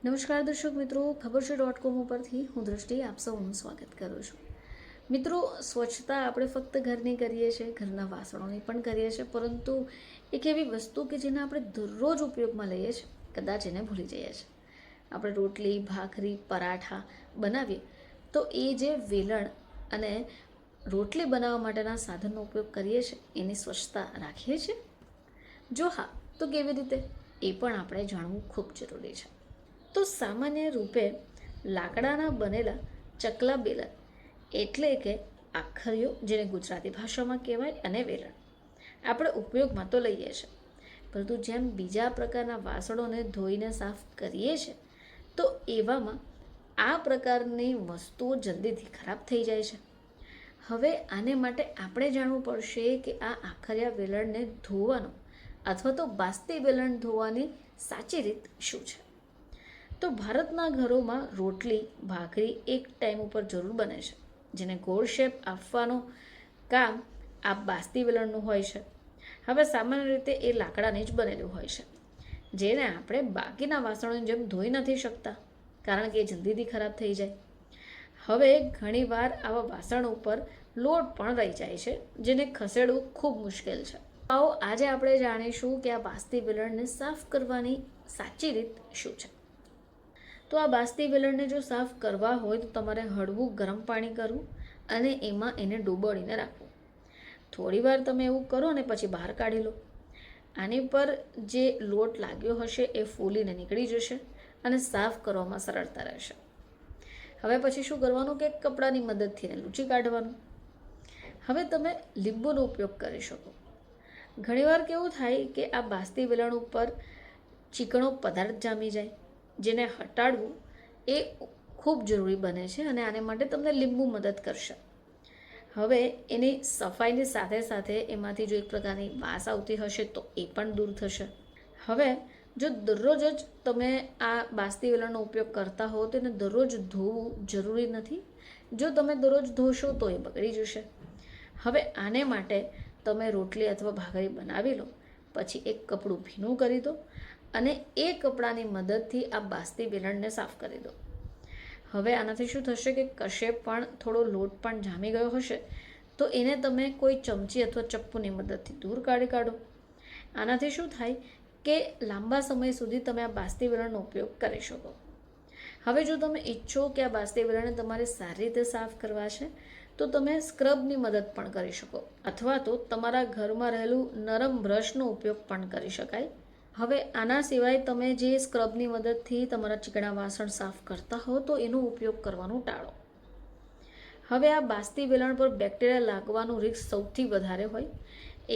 નમસ્કાર દર્શક મિત્રો, ખબર છે .com ઉપરથી હું દૃષ્ટિ આપ સૌનું સ્વાગત કરું છું. મિત્રો, સ્વચ્છતા આપણે ફક્ત ઘરની કરીએ છીએ, ઘરના વાસણોની પણ કરીએ છીએ, પરંતુ એક એવી વસ્તુ કે જેને આપણે દરરોજ ઉપયોગમાં લઈએ છીએ, કદાચ એને ભૂલી જઈએ છીએ. આપણે રોટલી, ભાખરી, પરાઠા બનાવીએ તો એ જે વેલણ અને રોટલી બનાવવા માટેના સાધનનો ઉપયોગ કરીએ છીએ એની સ્વચ્છતા રાખીએ છીએ? જો હા, તો કેવી રીતે એ પણ આપણે જાણવું ખૂબ જરૂરી છે. તો સામાન્ય રૂપે લાકડાના બનેલા ચકલા બેલણ એટલે કે આખરીઓ, જેને ગુજરાતી ભાષામાં કહેવાય, અને વેલણ આપણે ઉપયોગમાં તો લઈએ છીએ, પરંતુ જેમ બીજા પ્રકારના વાસણોને ધોઈને સાફ કરીએ છીએ તો એવામાં આ પ્રકારની વસ્તુઓ જલ્દીથી ખરાબ થઈ જાય છે. હવે આને માટે આપણે જાણવું પડશે કે આ આખરિયા વેલણને ધોવાનો અથવા તો બાસ્તી વેલણ ધોવાની સાચી રીત શું છે. તો ભારતના ઘરોમાં રોટલી, ભાખરી એક ટાઈમ ઉપર જરૂર બને છે, જેને ગોળ શેપ આપવાનું કામ આ બાસ્તી વેલણનું હોય છે. હવે સામાન્ય રીતે એ લાકડાની જ બનેલું હોય છે, જેને આપણે બાકીના વાસણોની જેમ ધોઈ નથી શકતા, કારણ કે એ જલ્દીથી ખરાબ થઈ જાય. હવે ઘણીવાર આવા વાસણ ઉપર લોટ પણ રહી જાય છે, જેને ખસેડવું ખૂબ મુશ્કેલ છે. આવો આજે આપણે જાણીશું કે આ બાસ્તી વેલણને સાફ કરવાની સાચી રીત શું છે. તો આ બાસ્તી વેલણને જો સાફ કરવા હોય તો તમારે હળવું ગરમ પાણી કરવું અને એમાં એને ડૂબોળીને રાખવું. થોડી વાર તમે એવું કરો ને પછી બહાર કાઢી લો. આની પર જે લોટ લાગ્યો હશે એ ફૂલીને નીકળી જશે અને સાફ કરવામાં સરળતા રહેશે. હવે પછી શું કરવાનું કે કપડાની મદદથી એને લૂંછી કાઢવાનું. હવે તમે લીંબુનો ઉપયોગ કરી શકો. ઘણીવાર કેવું થાય કે આ બાસ્તી વેલણ ઉપર ચીકણો પદાર્થ જામી જાય, જેને હટાડવું એ ખૂબ જરૂરી બને છે અને આને માટે તમને લીંબુ મદદ કરશે. હવે એની સફાઈની સાથે સાથે એમાંથી જો એક પ્રકારની વાસ આવતી હશે તો એ પણ દૂર થશે. હવે જો દરરોજ જ તમે આ બાસ્તી વેલણનો ઉપયોગ કરતા હો તો એને દરરોજ ધોવું જરૂરી નથી. જો તમે દરરોજ ધોશો તો એ બગડી જશે. હવે આને માટે તમે રોટલી અથવા ભાખરી બનાવી લો, પછી એક કપડું ભીનું કરી દો અને એ કપડાની મદદથી આ બાસ્તી વેલણને સાફ કરી દો. હવે આનાથી શું થશે કે કશે પણ થોડો લોટ પણ જામી ગયો હશે તો એને તમે કોઈ ચમચી અથવા ચપ્પુની મદદથી દૂર કાઢી કાઢો. આનાથી શું થાય કે લાંબા સમય સુધી તમે આ બાસ્તી વેલણનો ઉપયોગ કરી શકો. હવે જો તમે ઈચ્છો કે આ બાસ્તી વેલણને તમારે સારી રીતે સાફ કરવા છે તો તમે સ્ક્રબની મદદ પણ કરી શકો, અથવા તો તમારા ઘરમાં રહેલું નરમ બ્રશનો ઉપયોગ પણ કરી શકાય. હવે આના સિવાય તમે જે સ્ક્રબની મદદથી તમારા ચીકણા વાસણ સાફ કરતા હો તો એનો ઉપયોગ કરવાનું ટાળો. હવે આ બાસ્તી વેલણ પર બેક્ટેરિયા લાગવાનું રિસ્ક સૌથી વધારે હોય.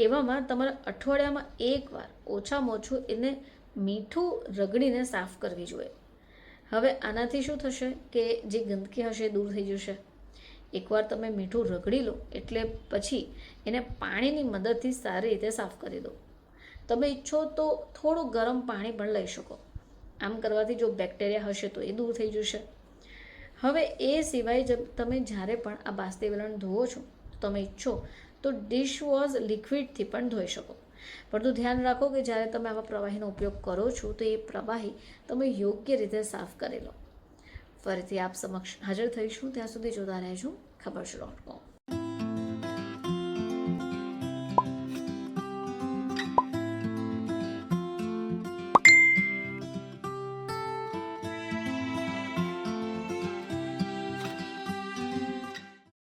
એવામાં તમારે અઠવાડિયામાં એકવાર ઓછામાં ઓછું એને મીઠું રગડીને સાફ કરવી જોઈએ. હવે આનાથી શું થશે કે જે ગંદકી હશે દૂર થઈ જશે. એકવાર તમે મીઠું રગડી લો એટલે પછી એને પાણીની મદદથી સારી રીતે સાફ કરી દો. તમે ઈચ્છો તો થોડું ગરમ પાણી પણ લઈ શકો. આમ કરવાથી જો બેક્ટેરિયા હશે તો એ દૂર થઈ જશે. હવે એ સિવાય તમે જ્યારે પણ આ બાસ્તી વેલણ ધોવો છો તો તમે ઈચ્છો તો ડિશવોશ લિક્વિડથી પણ ધોઈ શકો. પરંતુ ધ્યાન રાખો કે જ્યારે તમે આવા પ્રવાહીનો ઉપયોગ કરો છો તો એ પ્રવાહી તમે યોગ્ય રીતે સાફ કરી લો. ફરીથી આપ સમક્ષ હાજર થઈશું, ત્યાં સુધી જોતા રહેજો ખબર છે .com.